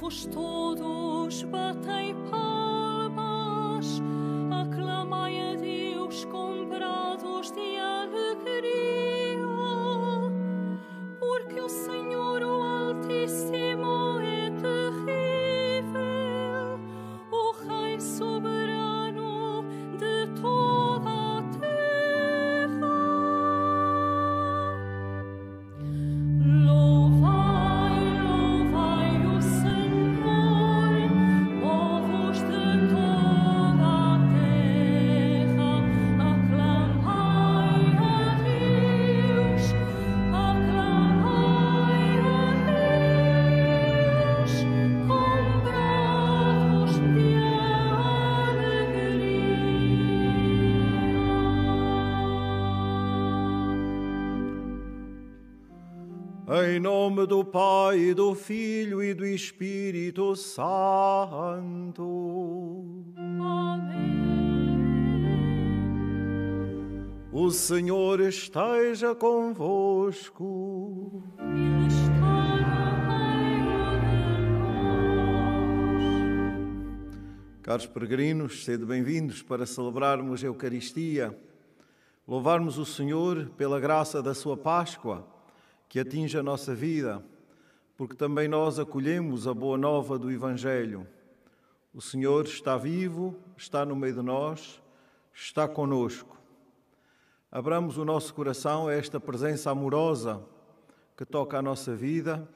povos todos batem palmas, aclamai a Deus com brados de alegria, porque o Senhor, o Altíssimo, é terrível, o Rei soberano de toda a terra. Louvai, louvai o Senhor, povos de toda a terra, aclamai a Deus com brados de alegria. Em nome do Pai, do Filho e do Espírito Santo. Amém. O Senhor esteja convosco. Ele está no meio de nós. Caros peregrinos, sede bem-vindos para celebrarmos a Eucaristia, louvarmos o Senhor pela graça da sua Páscoa, que atinge a nossa vida, porque também nós acolhemos a boa nova do Evangelho. O Senhor está vivo, está no meio de nós, está conosco. Abramos o nosso coração a esta presença amorosa que toca a nossa vida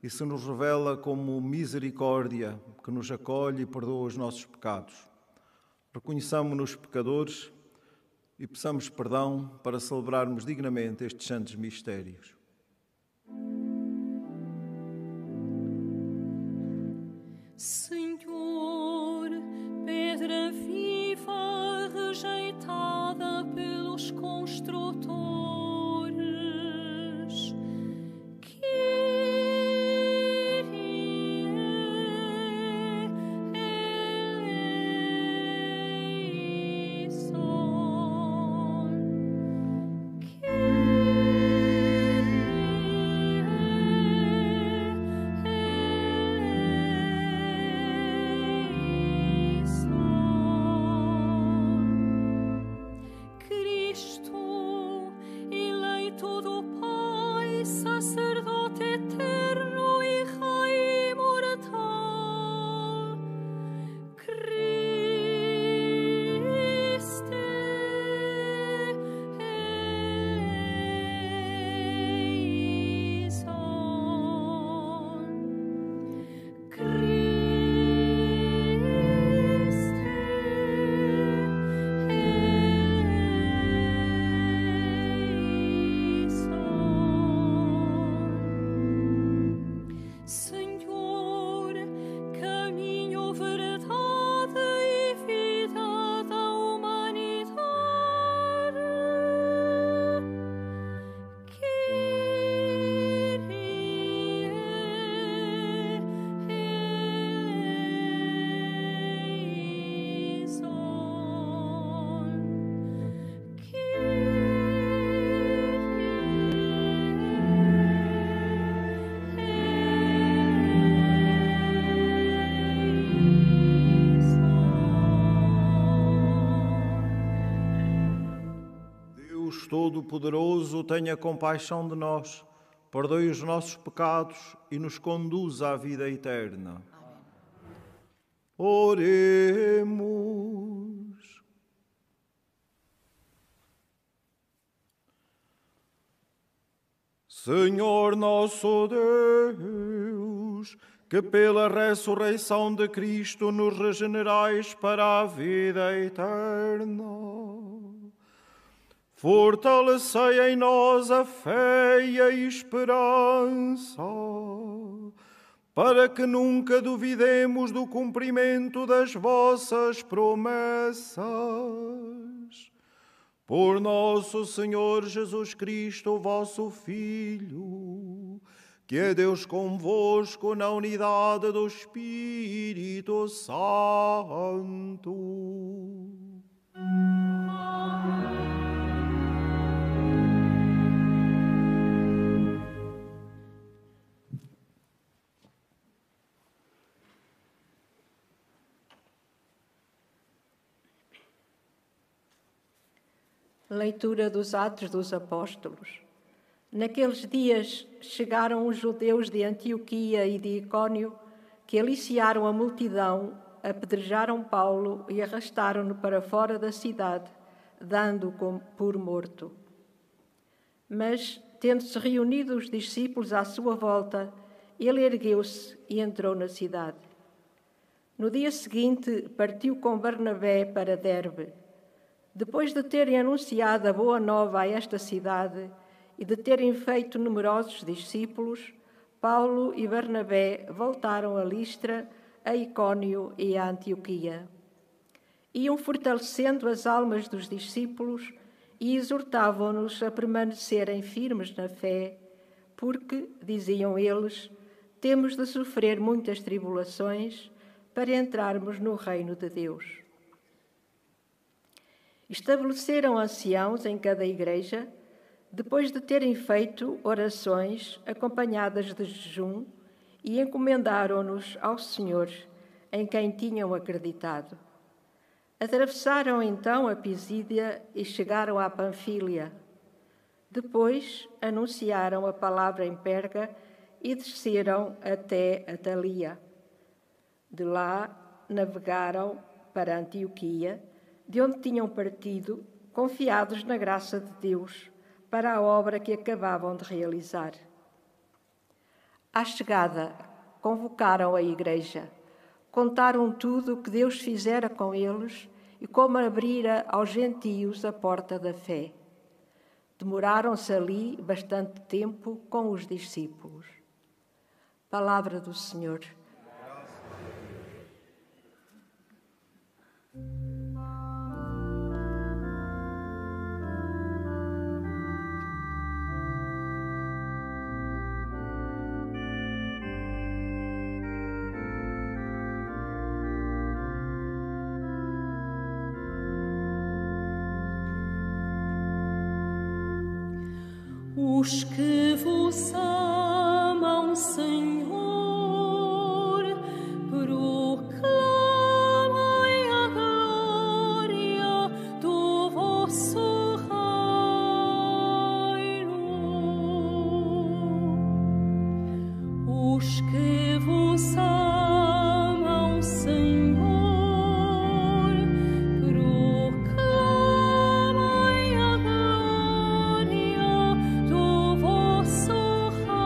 e se nos revela como misericórdia, que nos acolhe e perdoa os nossos pecados. Reconheçamo-nos pecadores e peçamos perdão para celebrarmos dignamente estes santos mistérios. Senhor, pedra viva rejeitada pelos construtores, sacerdote eterno e Rei imortal, Christe eleison, Senhor, caminho, verdade e vida da humanidade, Deus Todo-Poderoso, tenha compaixão de nós, perdoe os nossos pecados e nos conduza à vida eterna. Oremos. Senhor nosso Deus, que pela ressurreição de Cristo nos regenerais para a vida eterna, fortalecei em nós a fé e a esperança, para que nunca duvidemos do cumprimento das vossas promessas. Por nosso Senhor Jesus Cristo, vosso Filho, que é Deus convosco na unidade do Espírito Santo. Leitura dos Atos dos Apóstolos. Naqueles dias chegaram os judeus de Antioquia e de Icónio, que aliciaram a multidão, apedrejaram Paulo e arrastaram-no para fora da cidade, dando-o por morto. Mas, tendo-se reunido os discípulos à sua volta, ele ergueu-se e entrou na cidade. No dia seguinte, partiu com Barnabé para Derbe. Depois de terem anunciado a boa nova a esta cidade e de terem feito numerosos discípulos, Paulo e Barnabé voltaram a Listra, a Icónio e a Antioquia. Iam fortalecendo as almas dos discípulos e exortavam-nos a permanecerem firmes na fé, porque, diziam eles, temos de sofrer muitas tribulações para entrarmos no reino de Deus. Estabeleceram anciãos em cada igreja, depois de terem feito orações acompanhadas de jejum, e encomendaram-nos ao Senhor, em quem tinham acreditado. Atravessaram então a Pisídia e chegaram à Panfília. Depois anunciaram a palavra em Perga e desceram até Atalia. De lá navegaram para Antioquia, de onde tinham partido, confiados na graça de Deus, para a obra que acabavam de realizar. À chegada, convocaram a igreja, contaram tudo o que Deus fizera com eles e como abrira aos gentios a porta da fé. Demoraram-se ali bastante tempo com os discípulos. Palavra do Senhor. Os que vos amam, Senhor, proclamem a glória do vosso reino. Os que vos amam, Senhor, proclamem a glória do vosso reino.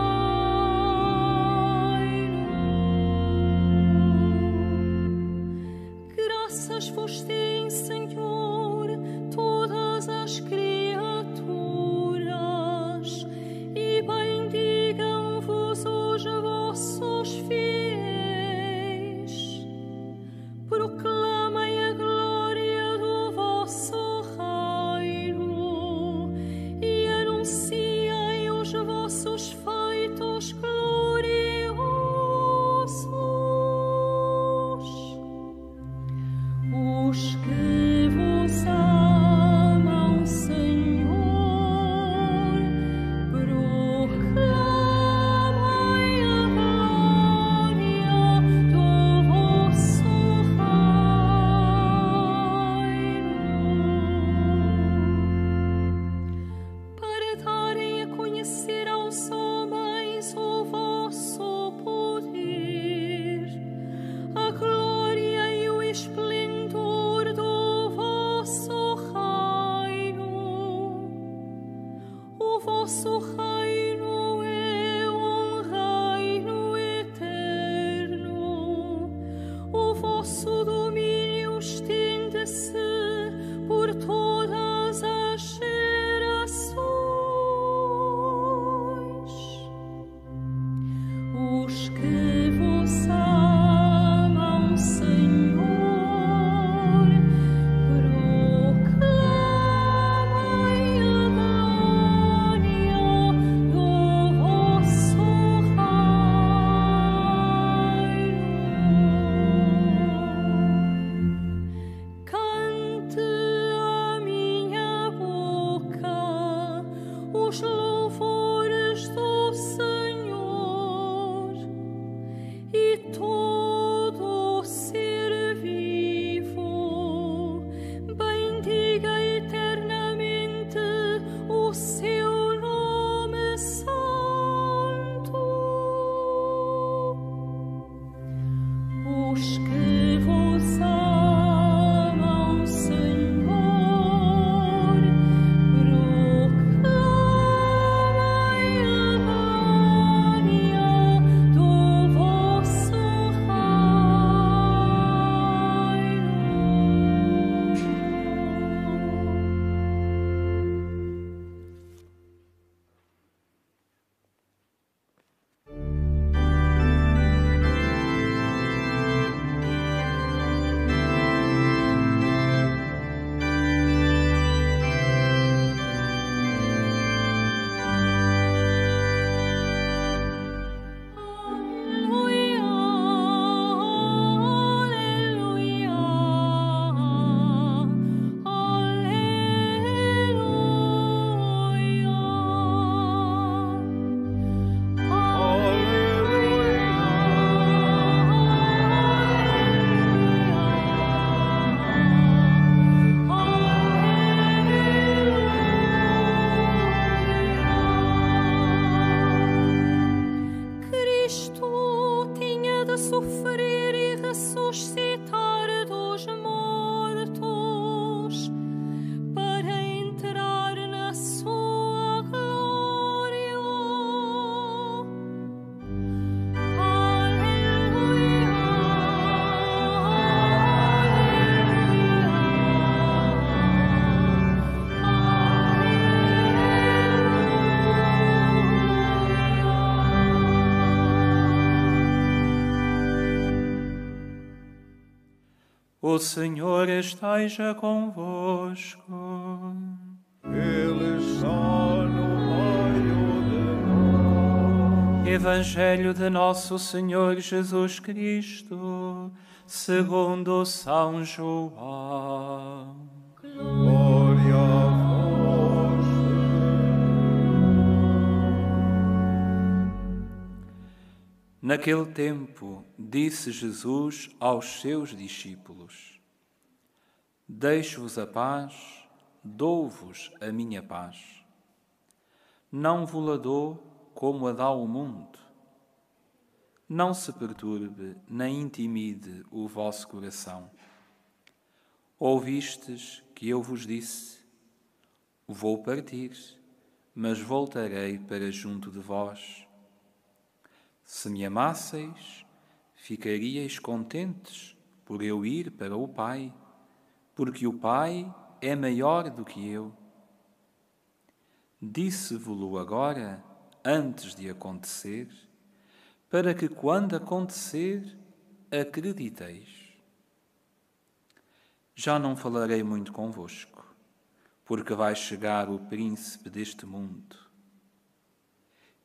O Senhor esteja convosco. Ele está no meio de nós. Evangelho de Nosso Senhor Jesus Cristo, segundo São João. Glória a vós, Naquele tempo, disse Jesus aos seus discípulos: Deixo-vos a paz, dou-vos a minha paz. Não vos-la dou como a dá o mundo. Não se perturbe nem intimide o vosso coração. Ouvistes que eu vos disse: Vou partir, mas voltarei para junto de vós. Se me amasseis, ficaríeis contentes por eu ir para o Pai, porque o Pai é maior do que eu. Disse-vos-lo agora, antes de acontecer, para que quando acontecer, acrediteis. Já não falarei muito convosco, porque vai chegar o príncipe deste mundo.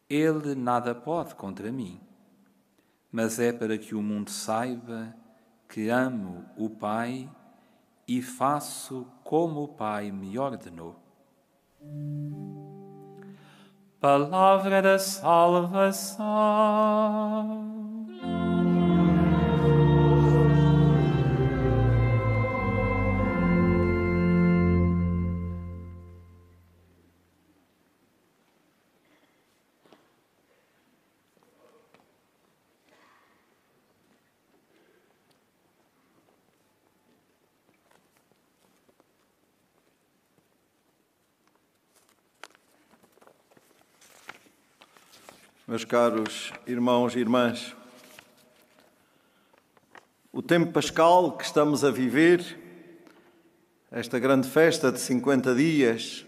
Ele nada pode contra mim, mas é para que o mundo saiba que amo o Pai e faço como o Pai me ordenou. Palavra da salvação. Meus caros irmãos e irmãs, o tempo pascal que estamos a viver, esta grande festa de 50 dias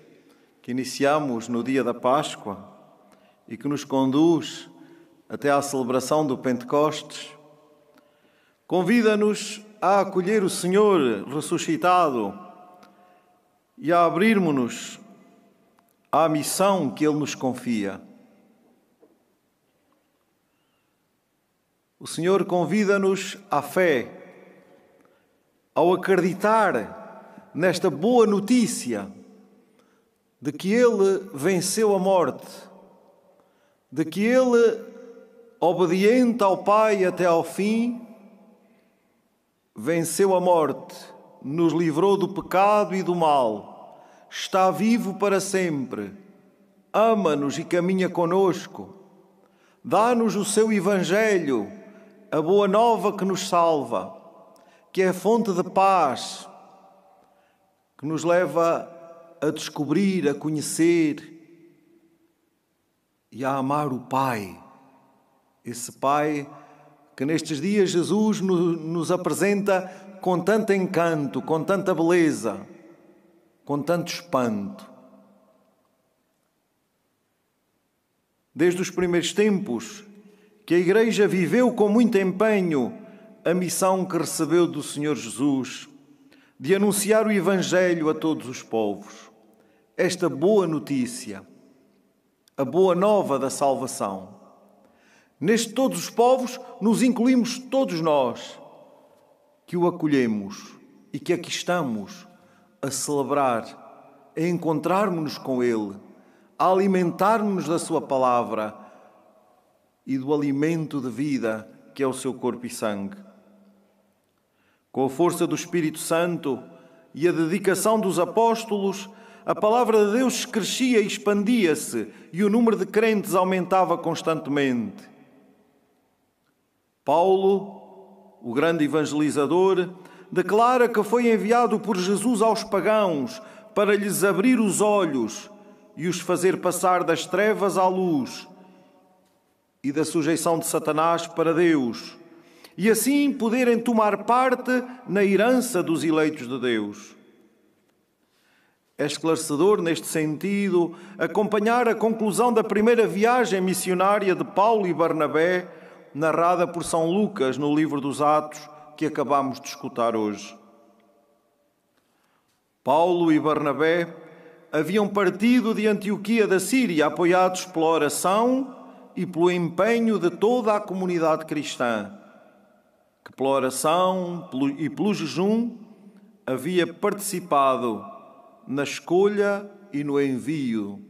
que iniciamos no dia da Páscoa e que nos conduz até à celebração do Pentecostes, convida-nos a acolher o Senhor ressuscitado e a abrirmos-nos à missão que Ele nos confia. O Senhor convida-nos à fé, ao acreditar nesta boa notícia de que Ele venceu a morte, de que Ele, obediente ao Pai até ao fim, venceu a morte, nos livrou do pecado e do mal, está vivo para sempre, ama-nos e caminha conosco, dá-nos o seu Evangelho, a boa nova que nos salva, que é fonte de paz, que nos leva a descobrir, a conhecer e a amar o Pai. Esse Pai que nestes dias Jesus nos apresenta com tanto encanto, com tanta beleza, com tanto espanto. Desde os primeiros tempos, que a Igreja viveu com muito empenho a missão que recebeu do Senhor Jesus, de anunciar o Evangelho a todos os povos. Esta boa notícia, a boa nova da salvação. Neste todos os povos nos incluímos todos nós, que o acolhemos e que aqui estamos a celebrar, a encontrarmos-nos com Ele, a alimentarmos-nos da Sua palavra e do alimento de vida que é o seu corpo e sangue. Com a força do Espírito Santo e a dedicação dos apóstolos, a palavra de Deus crescia e expandia-se e o número de crentes aumentava constantemente. Paulo, o grande evangelizador, declara que foi enviado por Jesus aos pagãos para lhes abrir os olhos e os fazer passar das trevas à luz e da sujeição de Satanás para Deus, e assim poderem tomar parte na herança dos eleitos de Deus. É esclarecedor, neste sentido, acompanhar a conclusão da primeira viagem missionária de Paulo e Barnabé, narrada por São Lucas no livro dos Atos, que acabamos de escutar hoje. Paulo e Barnabé haviam partido de Antioquia da Síria, apoiados pela oração e pelo empenho de toda a comunidade cristã, que pela oração e pelo jejum havia participado na escolha e no envio.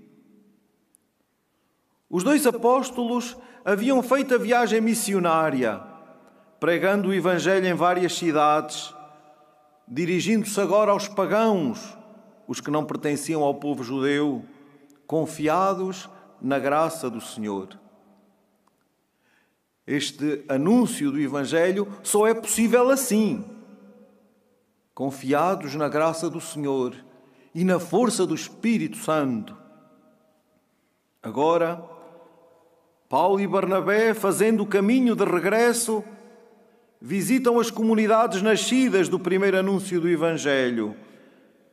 Os dois apóstolos haviam feito a viagem missionária, pregando o Evangelho em várias cidades, dirigindo-se agora aos pagãos, os que não pertenciam ao povo judeu, confiados na graça do Senhor. Este anúncio do Evangelho só é possível assim, confiados na graça do Senhor e na força do Espírito Santo. Agora, Paulo e Barnabé, fazendo o caminho de regresso, visitam as comunidades nascidas do primeiro anúncio do Evangelho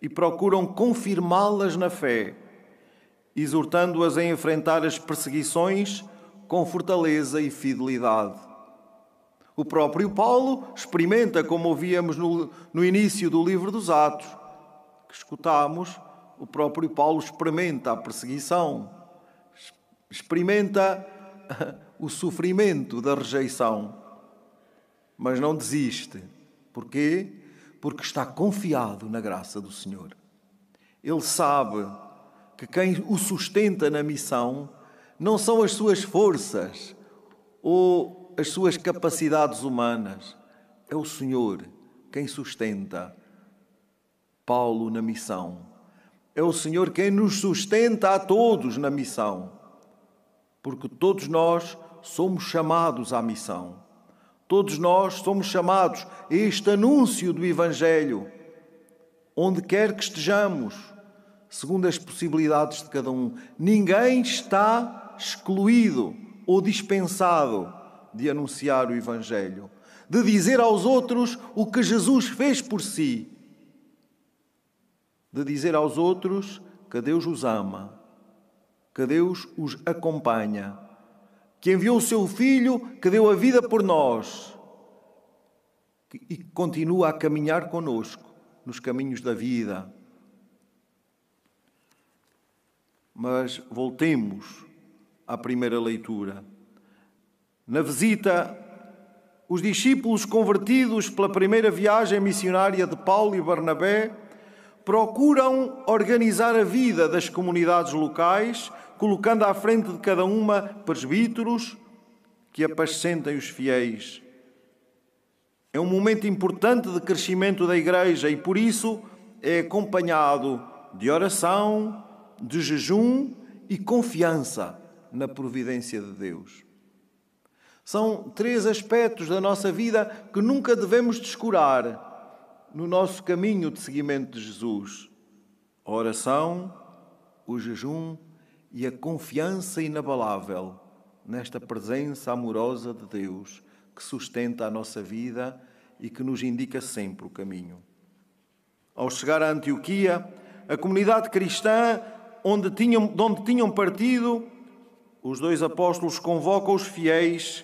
e procuram confirmá-las na fé, exortando-as a enfrentar as perseguições com fortaleza e fidelidade. O próprio Paulo experimenta, como ouvíamos no início do livro dos Atos, que escutámos, o próprio Paulo experimenta a perseguição, experimenta o sofrimento da rejeição, mas não desiste. Porquê? Porque está confiado na graça do Senhor. Ele sabe que quem o sustenta na missão não são as suas forças ou as suas capacidades humanas. É o Senhor quem sustenta Paulo na missão. É o Senhor quem nos sustenta a todos na missão. Porque todos nós somos chamados à missão. Todos nós somos chamados a este anúncio do Evangelho, onde quer que estejamos, segundo as possibilidades de cada um. Ninguém está excluído ou dispensado de anunciar o Evangelho, de dizer aos outros o que Jesus fez por si, de dizer aos outros que Deus os ama, que Deus os acompanha, que enviou o seu Filho, que deu a vida por nós e que continua a caminhar conosco nos caminhos da vida. Mas voltemos à primeira leitura. Na visita, os discípulos convertidos pela primeira viagem missionária de Paulo e Barnabé procuram organizar a vida das comunidades locais, colocando à frente de cada uma presbíteros que apacentem os fiéis. É um momento importante de crescimento da Igreja e, por isso, é acompanhado de oração, de jejum e confiança na providência de Deus. São 3 aspectos da nossa vida que nunca devemos descurar no nosso caminho de seguimento de Jesus: a oração, o jejum e a confiança inabalável nesta presença amorosa de Deus que sustenta a nossa vida e que nos indica sempre o caminho. Ao chegar a Antioquia, a comunidade cristã onde tinham partido, os 2 apóstolos convocam os fiéis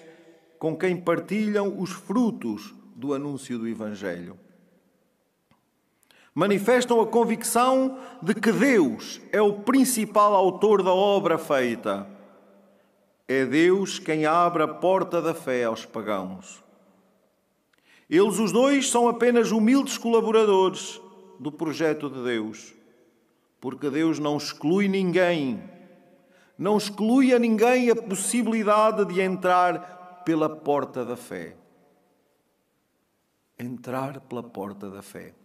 com quem partilham os frutos do anúncio do Evangelho. Manifestam a convicção de que Deus é o principal autor da obra feita. É Deus quem abre a porta da fé aos pagãos. Eles, os 2, são apenas humildes colaboradores do projeto de Deus, porque Deus não exclui ninguém, não exclui a ninguém a possibilidade de entrar pela porta da fé. Entrar pela porta da fé.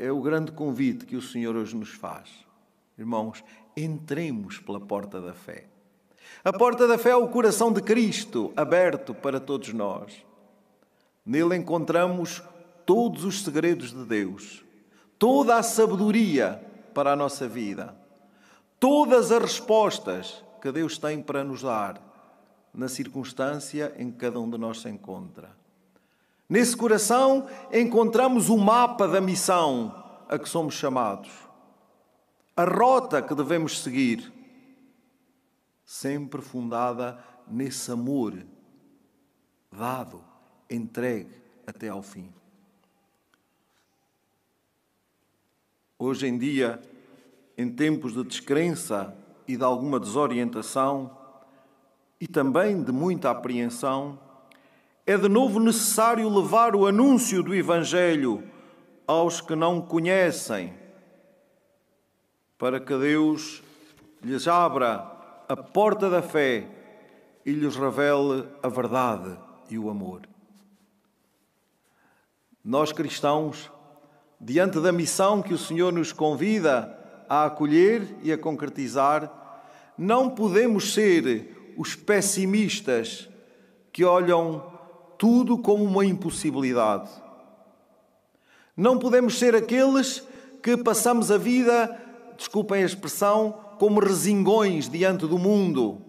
É o grande convite que o Senhor hoje nos faz. Irmãos, entremos pela porta da fé. A porta da fé é o coração de Cristo, aberto para todos nós. Nele encontramos todos os segredos de Deus, toda a sabedoria para a nossa vida, todas as respostas que Deus tem para nos dar na circunstância em que cada um de nós se encontra. Nesse coração encontramos o mapa da missão a que somos chamados, a rota que devemos seguir, sempre fundada nesse amor dado, entregue até ao fim. Hoje em dia, em tempos de descrença e de alguma desorientação, e também de muita apreensão, é de novo necessário levar o anúncio do Evangelho aos que não conhecem, para que Deus lhes abra a porta da fé e lhes revele a verdade e o amor. Nós cristãos, diante da missão que o Senhor nos convida a acolher e a concretizar, não podemos ser os pessimistas que olham tudo como uma impossibilidade. Não podemos ser aqueles que passamos a vida, desculpem a expressão, como resingões diante do mundo,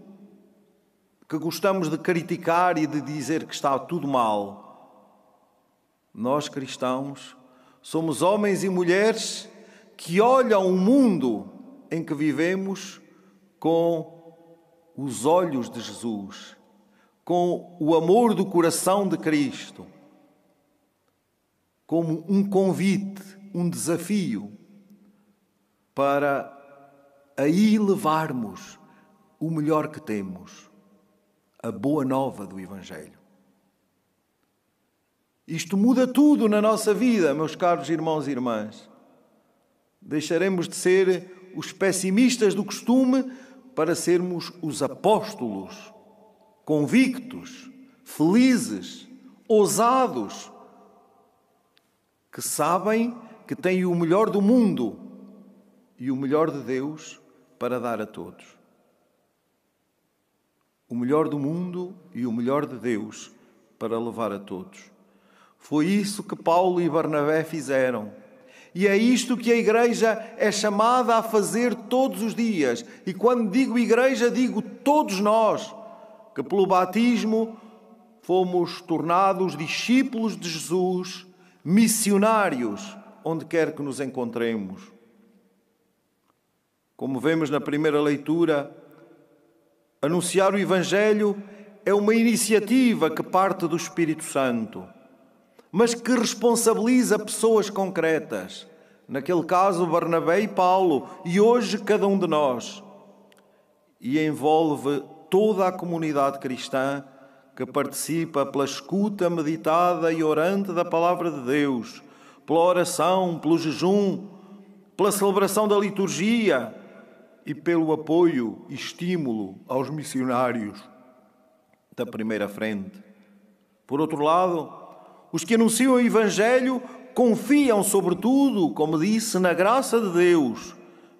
que gostamos de criticar e de dizer que está tudo mal. Nós, cristãos, somos homens e mulheres que olham o mundo em que vivemos com os olhos de Jesus, com o amor do coração de Cristo, como um convite, um desafio para aí levarmos o melhor que temos, a boa nova do Evangelho. Isto muda tudo na nossa vida, meus caros irmãos e irmãs. Deixaremos de ser os pessimistas do costume para sermos os apóstolos, convictos, felizes, ousados, que sabem que têm o melhor do mundo e o melhor de Deus para dar a todos. O melhor do mundo e o melhor de Deus para levar a todos. Foi isso que Paulo e Barnabé fizeram. E é isto que a Igreja é chamada a fazer todos os dias. E quando digo Igreja, digo todos nós, que pelo batismo fomos tornados discípulos de Jesus, missionários, onde quer que nos encontremos. Como vemos na primeira leitura, anunciar o Evangelho é uma iniciativa que parte do Espírito Santo, mas que responsabiliza pessoas concretas. Naquele caso, Barnabé e Paulo, e hoje cada um de nós. E envolve toda a comunidade cristã que participa pela escuta meditada e orante da Palavra de Deus, pela oração, pelo jejum, pela celebração da liturgia e pelo apoio e estímulo aos missionários da primeira frente. Por outro lado, os que anunciam o Evangelho confiam, sobretudo, como disse, na graça de Deus,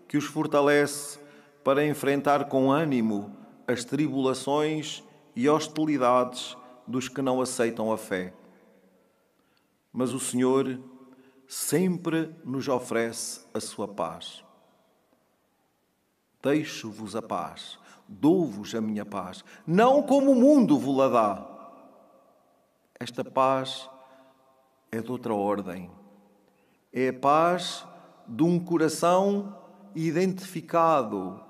que os fortalece para enfrentar com ânimo as tribulações e hostilidades dos que não aceitam a fé. Mas o Senhor sempre nos oferece a sua paz. Deixo-vos a paz, dou-vos a minha paz, não como o mundo vos la dá. Esta paz é de outra ordem. É a paz de um coração identificado,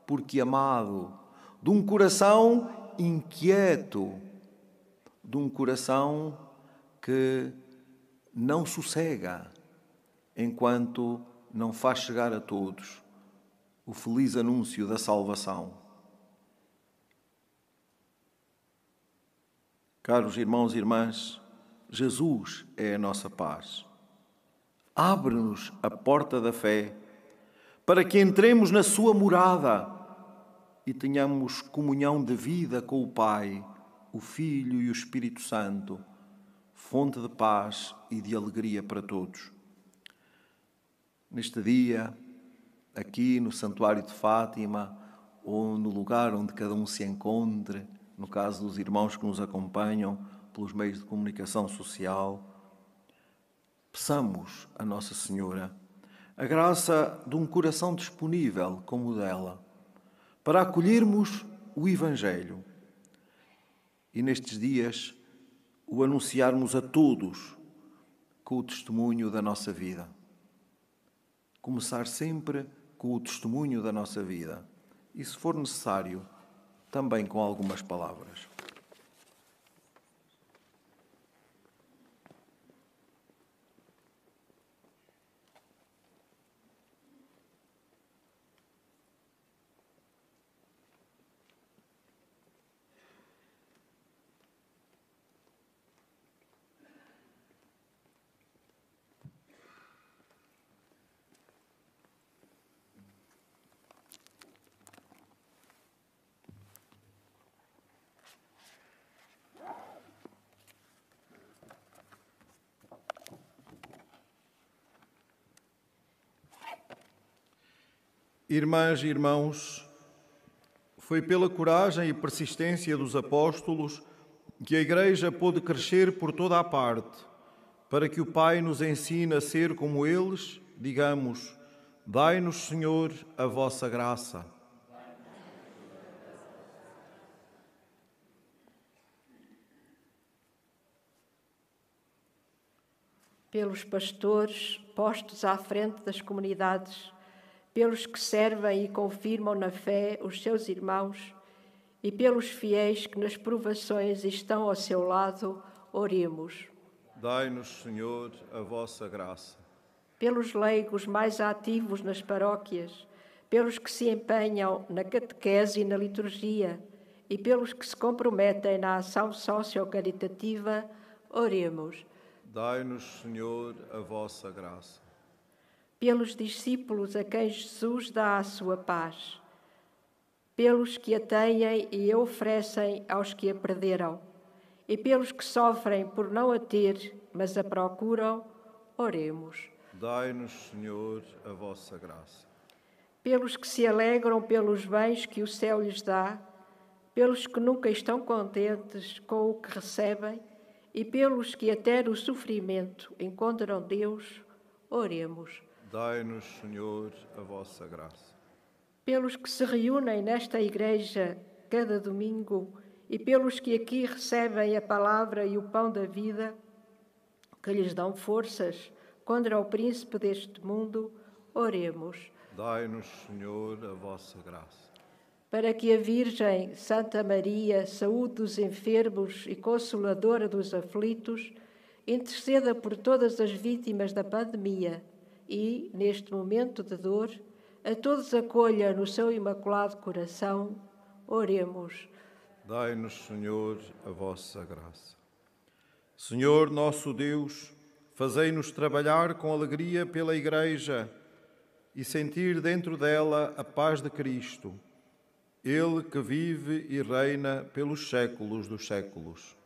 porque amado, de um coração inquieto, de um coração que não sossega enquanto não faz chegar a todos o feliz anúncio da salvação. Caros irmãos e irmãs, Jesus é a nossa paz. Abre-nos a porta da fé para que entremos na sua morada e tenhamos comunhão de vida com o Pai, o Filho e o Espírito Santo, fonte de paz e de alegria para todos. Neste dia, aqui no Santuário de Fátima, ou no lugar onde cada um se encontre, no caso dos irmãos que nos acompanham pelos meios de comunicação social, peçamos a Nossa Senhora a graça de um coração disponível como o dela, para acolhermos o Evangelho e nestes dias o anunciarmos a todos com o testemunho da nossa vida. Começar sempre com o testemunho da nossa vida e, se for necessário, também com algumas palavras. Irmãs e irmãos, foi pela coragem e persistência dos apóstolos que a Igreja pôde crescer por toda a parte. Para que o Pai nos ensine a ser como eles, digamos: dai-nos, Senhor, a vossa graça. Pelos pastores postos à frente das comunidades, pelos que servem e confirmam na fé os seus irmãos e pelos fiéis que nas provações estão ao seu lado, oremos. Dai-nos, Senhor, a vossa graça. Pelos leigos mais ativos nas paróquias, pelos que se empenham na catequese e na liturgia e pelos que se comprometem na ação socio-caritativa, oremos. Dai-nos, Senhor, a vossa graça. Pelos discípulos a quem Jesus dá a sua paz, pelos que a têm e a oferecem aos que a perderam, e pelos que sofrem por não a ter, mas a procuram, oremos. Dai-nos, Senhor, a vossa graça. Pelos que se alegram pelos bens que o céu lhes dá, pelos que nunca estão contentes com o que recebem, e pelos que até no sofrimento encontram Deus, oremos. Dai-nos, Senhor, a vossa graça. Pelos que se reúnem nesta igreja cada domingo e pelos que aqui recebem a palavra e o pão da vida, que lhes dão forças contra o príncipe deste mundo, oremos. Dai-nos, Senhor, a vossa graça. Para que a Virgem Santa Maria, saúde dos enfermos e consoladora dos aflitos, interceda por todas as vítimas da pandemia e, neste momento de dor, a todos acolha no seu imaculado coração, oremos. Dai-nos, Senhor, a vossa graça. Senhor nosso Deus, fazei-nos trabalhar com alegria pela Igreja e sentir dentro dela a paz de Cristo, Ele que vive e reina pelos séculos dos séculos.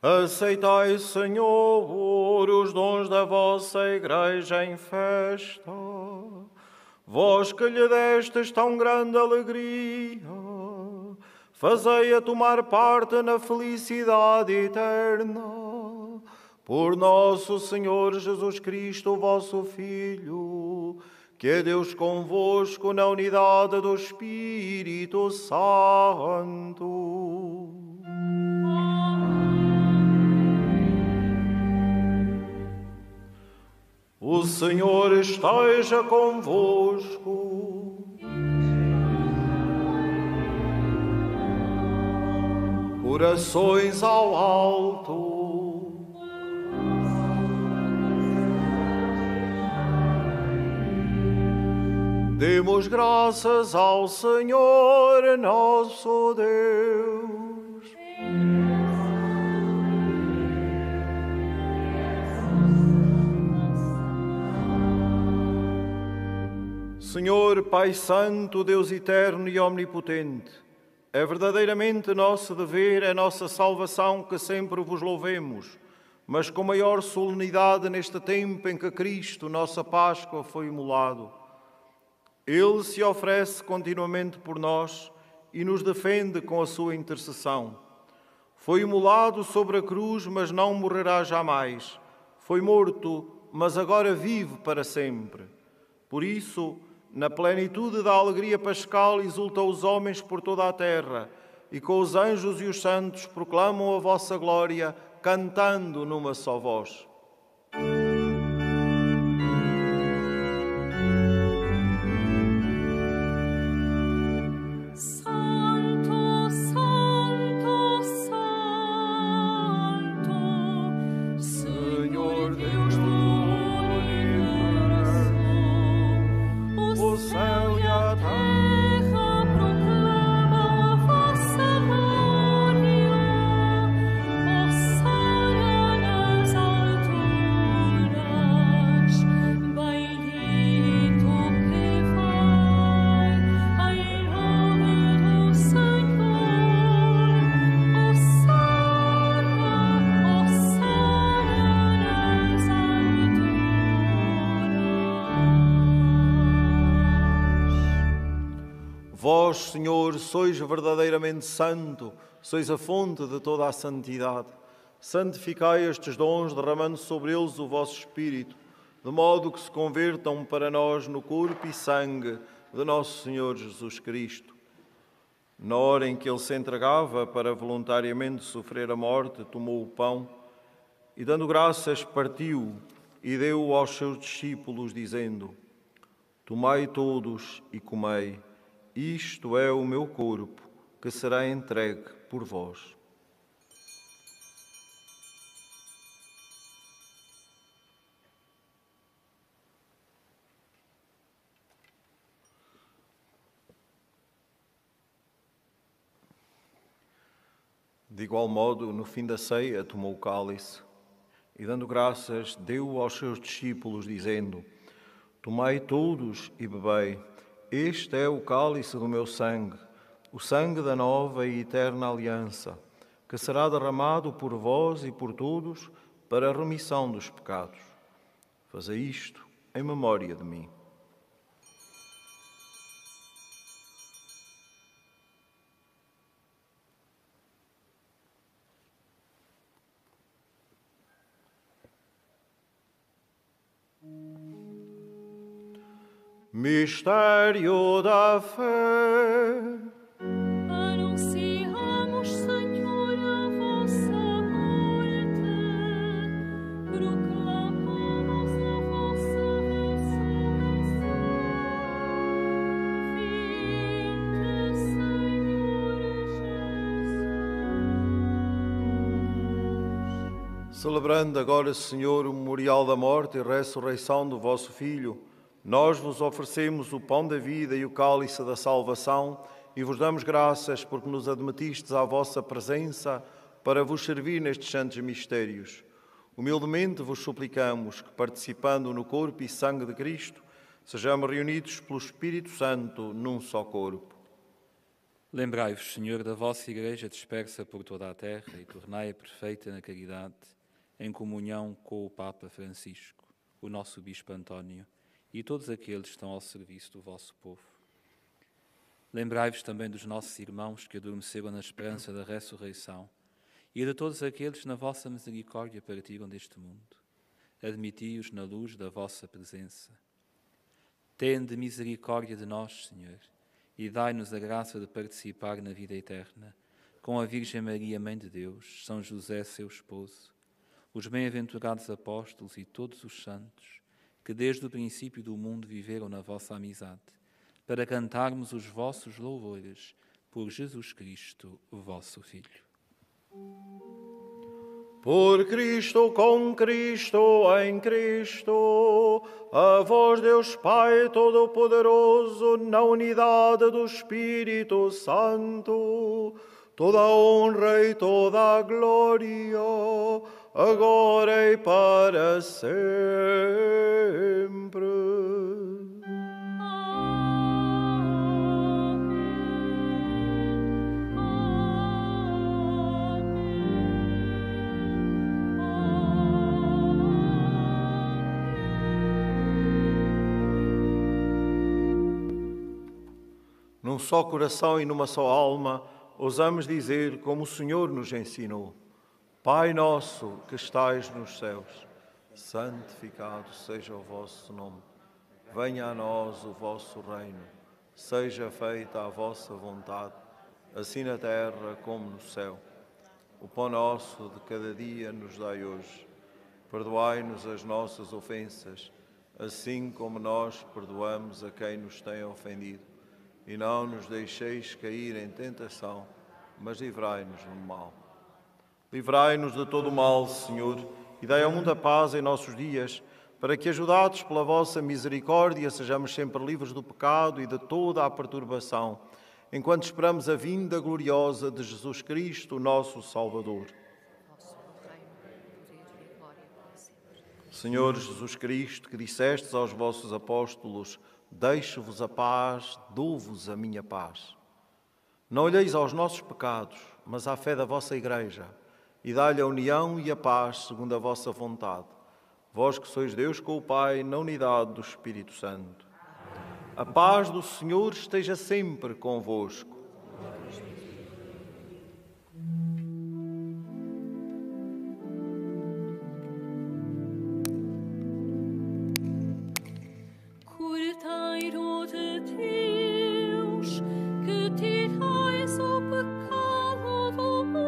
Aceitai, Senhor, os dons da vossa Igreja em festa, vós que lhe destes tão grande alegria, fazei-a tomar parte na felicidade eterna. Por nosso Senhor Jesus Cristo, vosso Filho, que é Deus convosco na unidade do Espírito Santo. O Senhor esteja convosco. Corações ao alto. Demos graças ao Senhor nosso Deus. Senhor, Pai Santo, Deus eterno e omnipotente, é verdadeiramente nosso dever, é nossa salvação que sempre vos louvemos, mas com maior solenidade neste tempo em que Cristo, nossa Páscoa, foi imolado. Ele se oferece continuamente por nós e nos defende com a sua intercessão. Foi imolado sobre a cruz, mas não morrerá jamais. Foi morto, mas agora vive para sempre. Por isso, na plenitude da alegria pascal, exultam os homens por toda a terra, e com os anjos e os santos proclamam a vossa glória, cantando numa só voz. Vós, Senhor, sois verdadeiramente santo, sois a fonte de toda a santidade. Santificai estes dons, derramando sobre eles o vosso Espírito, de modo que se convertam para nós no corpo e sangue de nosso Senhor Jesus Cristo. Na hora em que ele se entregava para voluntariamente sofrer a morte, tomou o pão e, dando graças, partiu e deu-o aos seus discípulos, dizendo: Tomai todos e comei. Isto é o meu corpo, que será entregue por vós. De igual modo, no fim da ceia, tomou o cálice e, dando graças, deu-o aos seus discípulos, dizendo: Tomai todos e bebei. Este é o cálice do meu sangue, o sangue da nova e eterna aliança, que será derramado por vós e por todos para a remissão dos pecados. Fazei isto em memória de mim. Mistério da fé. Anunciamos, Senhor, a vossa morte, proclamamos a vossa ressurreição. Vinde, Senhor Jesus. Celebrando agora, Senhor, o memorial da morte e ressurreição do vosso Filho, nós vos oferecemos o pão da vida e o cálice da salvação e vos damos graças porque nos admitistes à vossa presença para vos servir nestes santos mistérios. Humildemente vos suplicamos que, participando no corpo e sangue de Cristo, sejamos reunidos pelo Espírito Santo num só corpo. Lembrai-vos, Senhor, da vossa Igreja dispersa por toda a terra e tornai-a perfeita na caridade, em comunhão com o Papa Francisco, o nosso Bispo António, e todos aqueles que estão ao serviço do vosso povo. Lembrai-vos também dos nossos irmãos que adormeceram na esperança da ressurreição e de todos aqueles que na vossa misericórdia partiram deste mundo. Admiti-os na luz da vossa presença. Tende misericórdia de nós, Senhor, e dai-nos a graça de participar na vida eterna, com a Virgem Maria, Mãe de Deus, São José, seu esposo, os bem-aventurados apóstolos e todos os santos, que desde o princípio do mundo viveram na vossa amizade, para cantarmos os vossos louvores por Jesus Cristo, vosso Filho. Por Cristo, com Cristo, em Cristo, a vós, Deus Pai Todo-Poderoso, na unidade do Espírito Santo, toda a honra e toda a glória, agora e para sempre. Num só coração e numa só alma, ousamos dizer como o Senhor nos ensinou: Pai nosso que estais nos céus, santificado seja o vosso nome. Venha a nós o vosso reino. Seja feita a vossa vontade, assim na terra como no céu. O pão nosso de cada dia nos dai hoje. Perdoai-nos as nossas ofensas, assim como nós perdoamos a quem nos tem ofendido. E não nos deixeis cair em tentação, mas livrai-nos do mal. Livrai-nos de todo o mal, Senhor, e dai ao mundo a paz em nossos dias, para que, ajudados pela vossa misericórdia, sejamos sempre livres do pecado e de toda a perturbação, enquanto esperamos a vinda gloriosa de Jesus Cristo, nosso Salvador. Senhor Jesus Cristo, que dissestes aos vossos apóstolos: deixo-vos a paz, dou-vos a minha paz. Não olheis aos nossos pecados, mas à fé da vossa Igreja, e dai-lhe a união e a paz segundo a vossa vontade. Vós que sois Deus com o Pai, na unidade do Espírito Santo. A paz do Senhor esteja sempre convosco. Cordeiro de Deus, que tirais o pecado do mundo,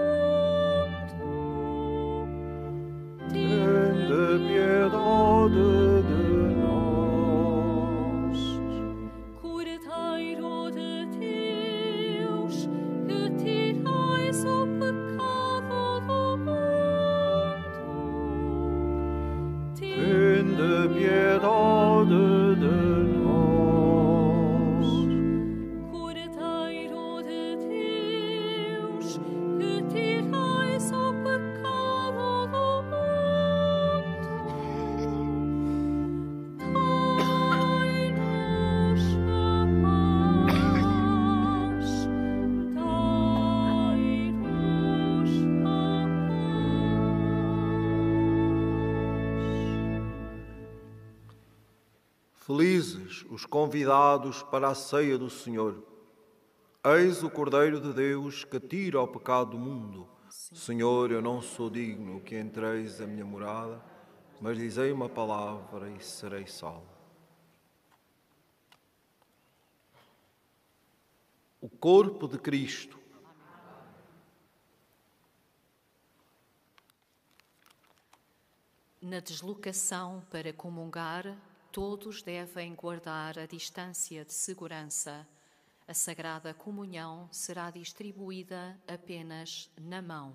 Tende piedade de nós. Cordeiro de Deus, que tirais o pecado do mundo, Tende piedade de nós. Cordeiro de Deus, que tirais o pecado do mundo, dai-nos a paz, dai-nos a paz. Felizes os convidados para a ceia do Senhor. Eis o Cordeiro de Deus que tira o pecado do mundo. Senhor, eu não sou digno que entreis a minha morada, mas dizei uma palavra e serei salvo. O corpo de Cristo. Na deslocação para comungar, todos devem guardar a distância de segurança. A Sagrada Comunhão será distribuída apenas na mão.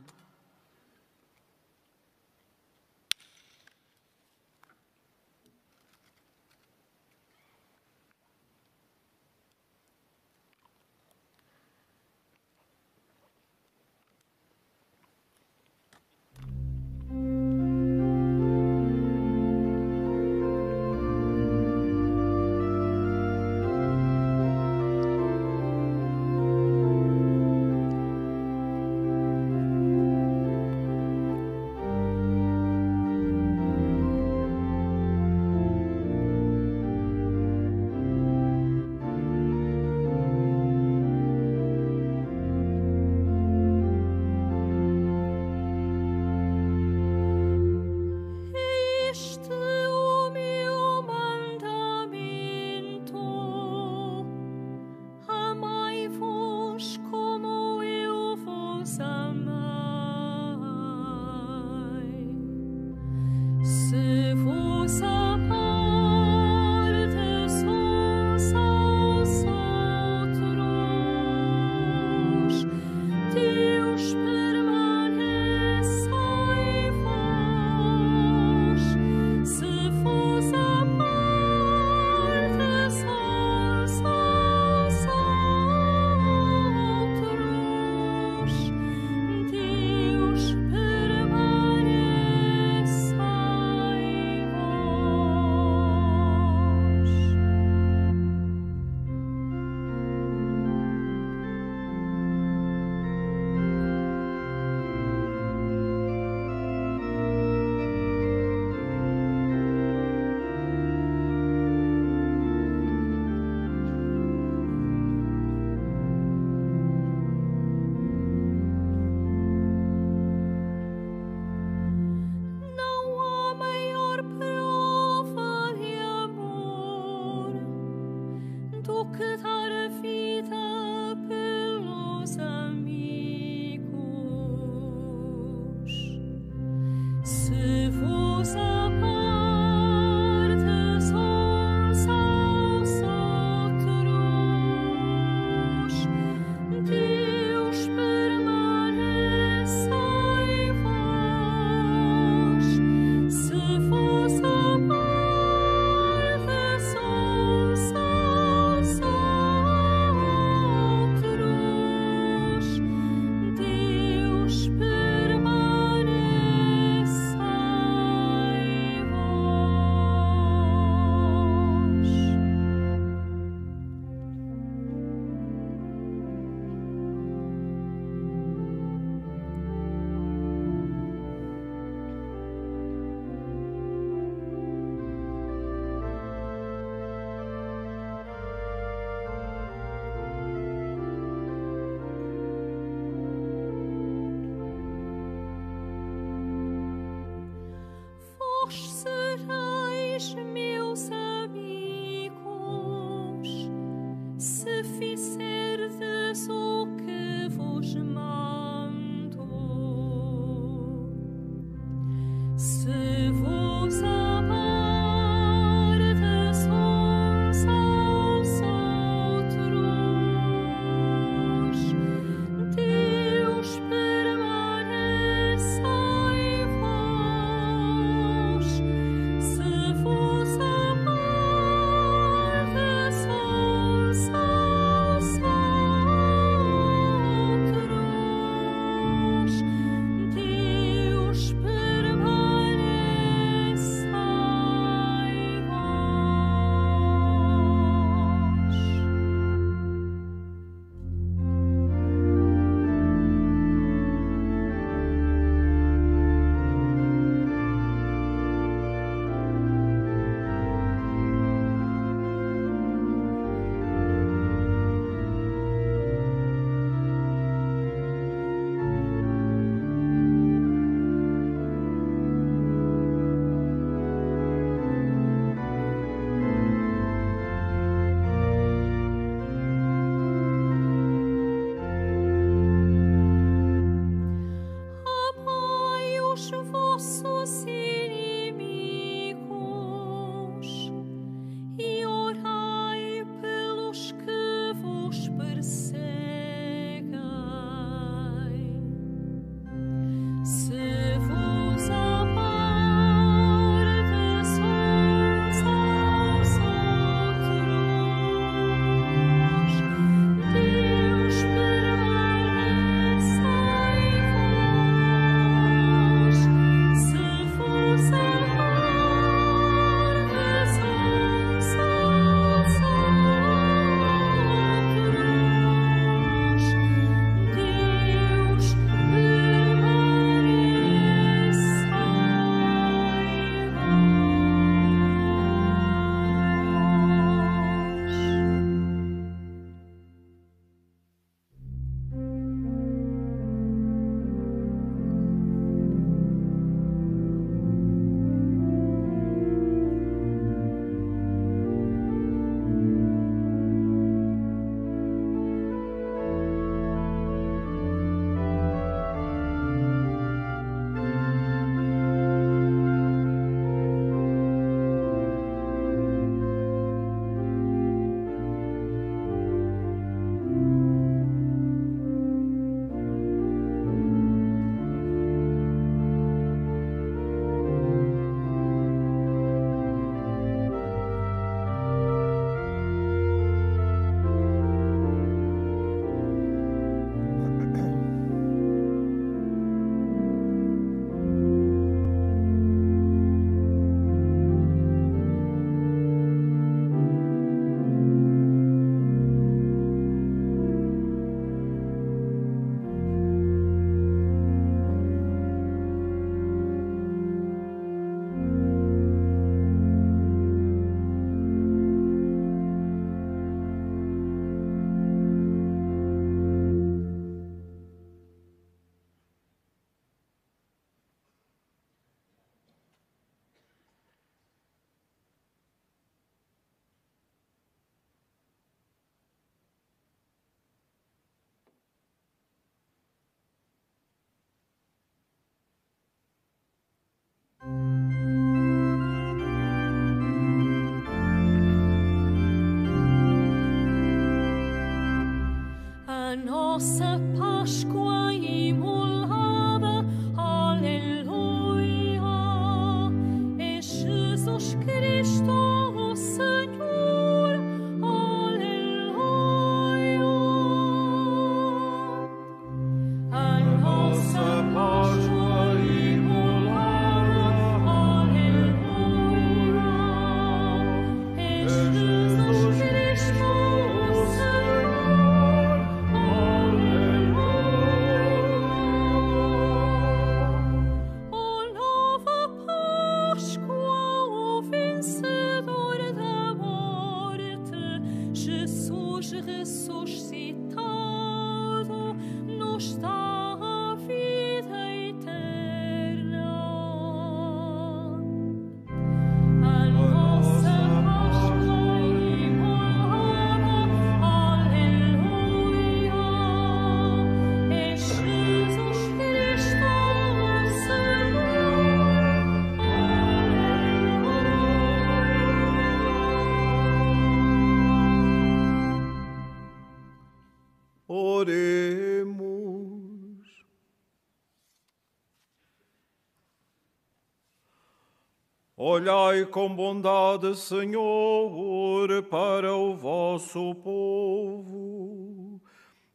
Olhai com bondade, Senhor, para o vosso povo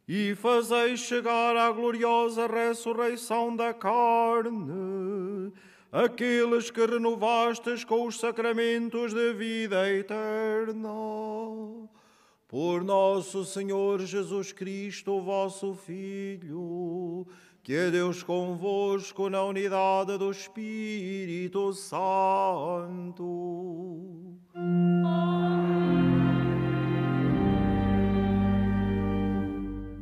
e fazei chegar à gloriosa ressurreição da carne aqueles que renovastes com os sacramentos de vida eterna. Por nosso Senhor Jesus Cristo, vosso Filho, que é Deus convosco na unidade do Espírito Santo.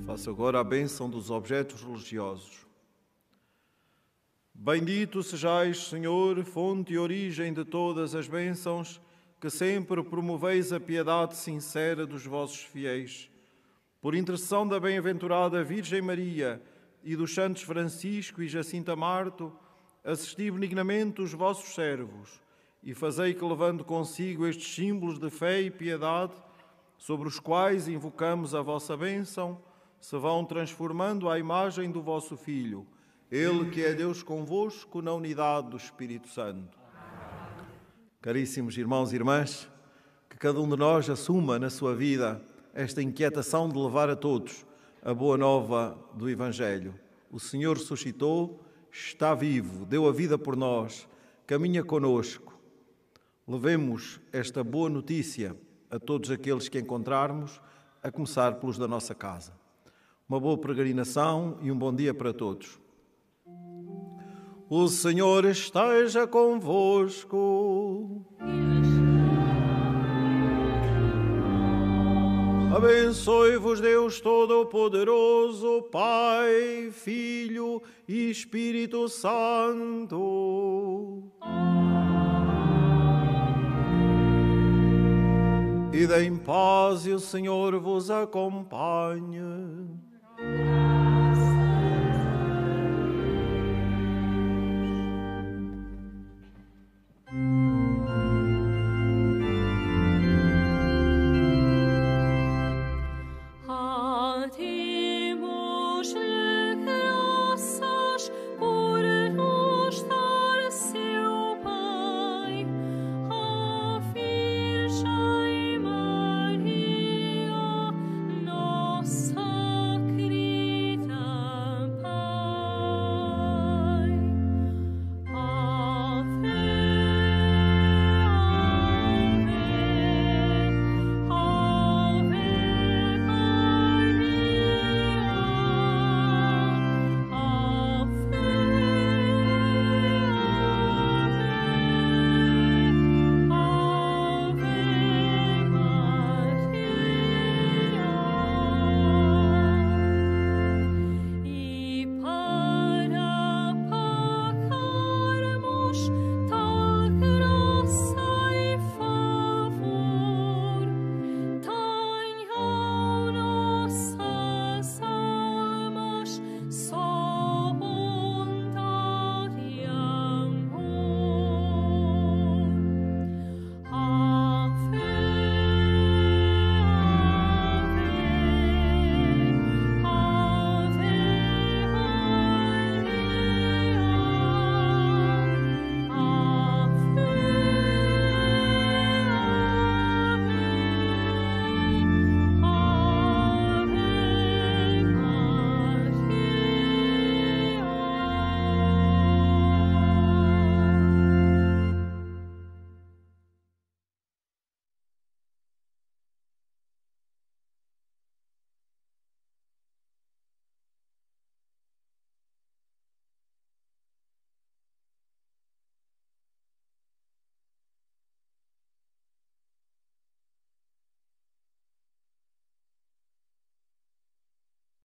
Faço agora a bênção dos objetos religiosos. Bendito sejais, Senhor, fonte e origem de todas as bênçãos, que sempre promoveis a piedade sincera dos vossos fiéis. Por intercessão da bem-aventurada Virgem Maria e dos santos Francisco e Jacinta Marto, assisti benignamente os vossos servos e fazei que, levando consigo estes símbolos de fé e piedade, sobre os quais invocamos a vossa bênção, se vão transformando à imagem do vosso Filho, Ele que é Deus convosco na unidade do Espírito Santo. Caríssimos irmãos e irmãs, que cada um de nós assuma na sua vida esta inquietação de levar a todos a boa nova do Evangelho. O Senhor ressuscitou, está vivo, deu a vida por nós, caminha conosco. Levemos esta boa notícia a todos aqueles que encontrarmos, a começar pelos da nossa casa. Uma boa peregrinação e um bom dia para todos. O Senhor esteja convosco. Abençoe-vos Deus Todo-Poderoso, Pai, Filho e Espírito Santo. Ide em paz e o Senhor vos acompanhe.